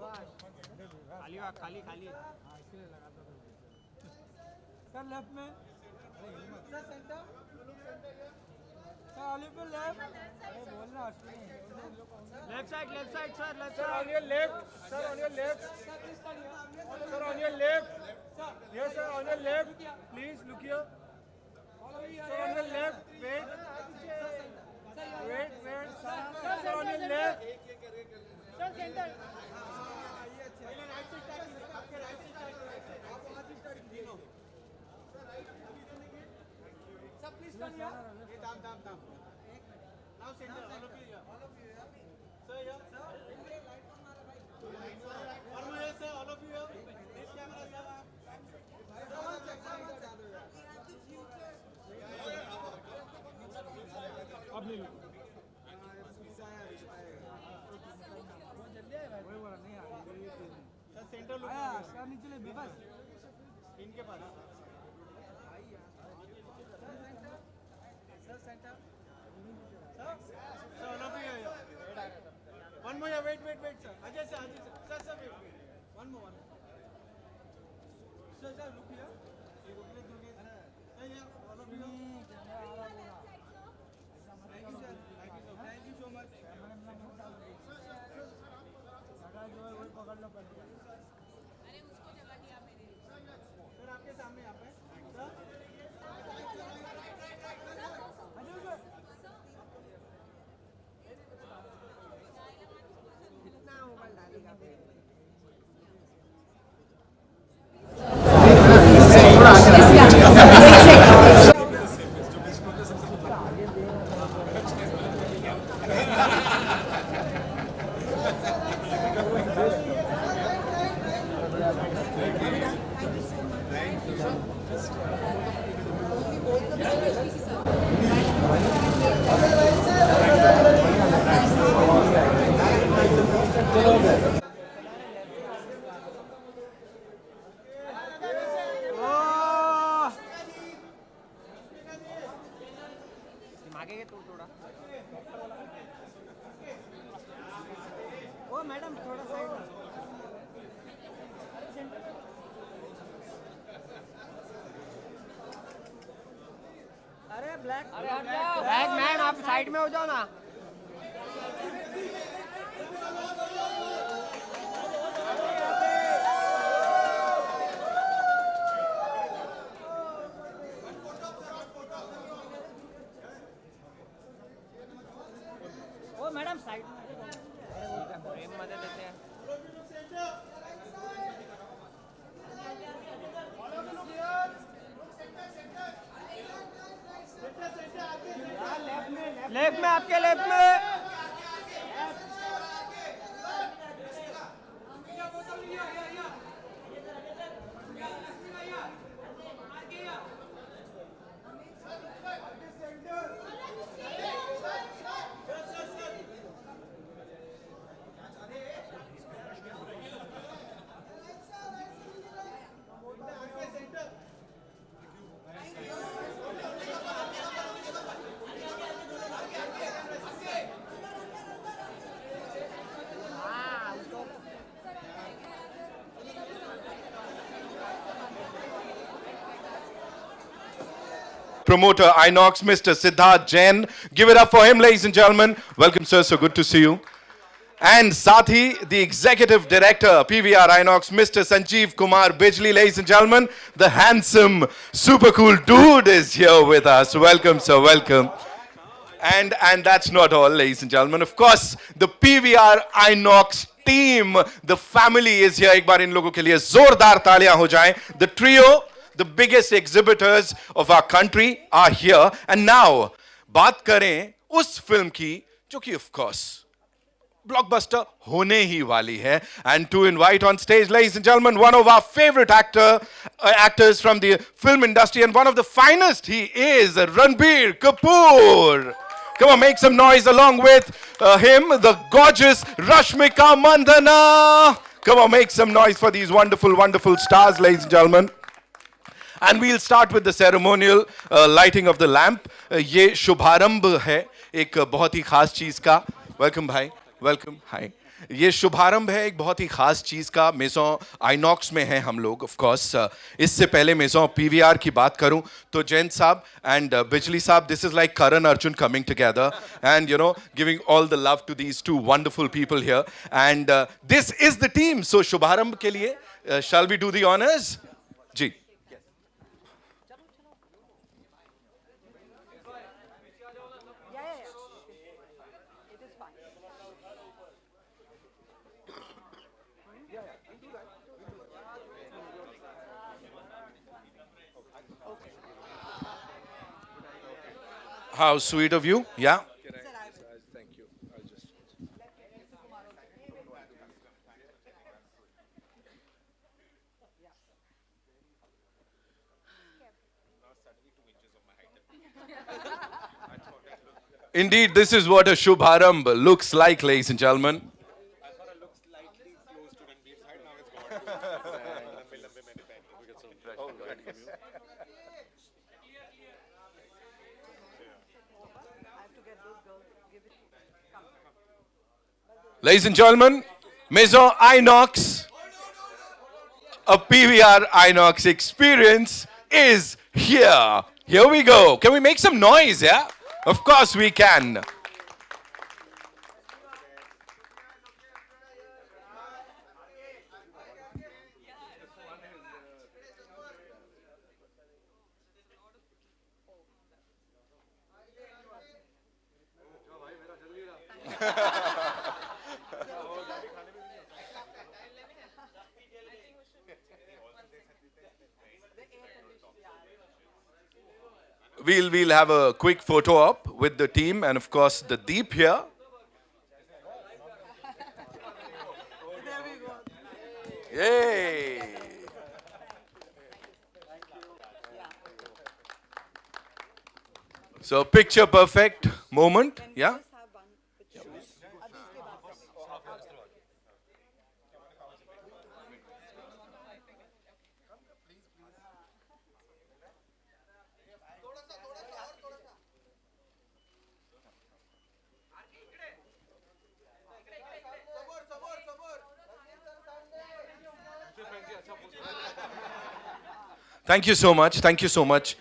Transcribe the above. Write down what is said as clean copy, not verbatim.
खाली खाली खाली सर लेफ्ट में सर सेंटर सर ऑलिव पे लेफ्ट अरे बोल रहा left side sir left sir on your left sir on your left sir on your left yes sir on your left please look here sir on your left wait sir on your left sir centre Please come here. Now center. All of you here. Sir here. Sir. One more here, sir. All of you here. This camera, sir. अब ले लो. Sir centre look. आया. Sir नीचे ले बेबस. इनके पास. Center. Sir, all of you here. One more, wait, sir. Ajay sir, sir, wait. One more. Sir, look here. Sir, here, all of you. Thank you, sir. Thank you so much. Sir आपके सामने यहाँ पे sir madam थोड़ा side अरे black man आप side में हो जाओ ना. ओ मैडम साइड फ्रेम मध्ये देते हैं. लेफ्ट में आपके लेफ्ट में promoter Inox, Mr. Siddharth Jain. Give it up for him, ladies and gentlemen. Welcome, sir. So good to see you. And Sathi, the executive director, PVR Inox, Mr. Sanjeev Kumar Bijli, ladies and gentlemen. The handsome, super cool dude is here with us. Welcome, sir. Welcome. And that's not all, ladies and gentlemen. Of course, the PVR Inox team, the family is here. एक बार इन लोगों के लिए जोरदार तालियां हो जाएं. The trio, the biggest exhibitors of our country are here. And now, बात करें उस फिल्म की जो कि of course blockbuster होने ही वाली है. And to invite on stage, ladies and gentlemen, one of our favorite actors from the film industry and one of the finest, he is Ranbir Kapoor. Come on, make some noise along with him, the gorgeous Rashmika Mandanna. Come on, make some noise for these wonderful, wonderful stars, ladies and gentlemen. And we'll start with the ceremonial lighting of the lamp. ये शुभारंभ है एक बहुत ही खास चीज का. Welcome, bhai. Welcome. Hi. ये शुभारंभ है एक बहुत ही खास चीज का। मेजॉन आइनॉक्स में हैं हम लोग ऑफ कोर्स। इससे पहले मेजॉन पीवीआर की बात करूं तो जैन साहब एंड बिजली साहब, this is like Karan Arjun coming together and you know giving all the love to these two wonderful people here and this is the team. So Shubharambh के लिए shall we do the honours ji. How sweet of you. Yeah. Indeed, this is what a Shubharambh looks like, ladies and gentlemen. I thought I looked slightly close to Ranbir's height. Now it's gone. Lambe मैंने पहन के get some fresh from you. Ladies and gentlemen, Maison Inox, a PVR Inox experience is here. Here we go. Can we make some noise, yeah? Of course we can. We'll have a quick photo op with the team and of course the Deep here. Yay! So picture perfect moment, yeah? Thank you so much. Thank you so much.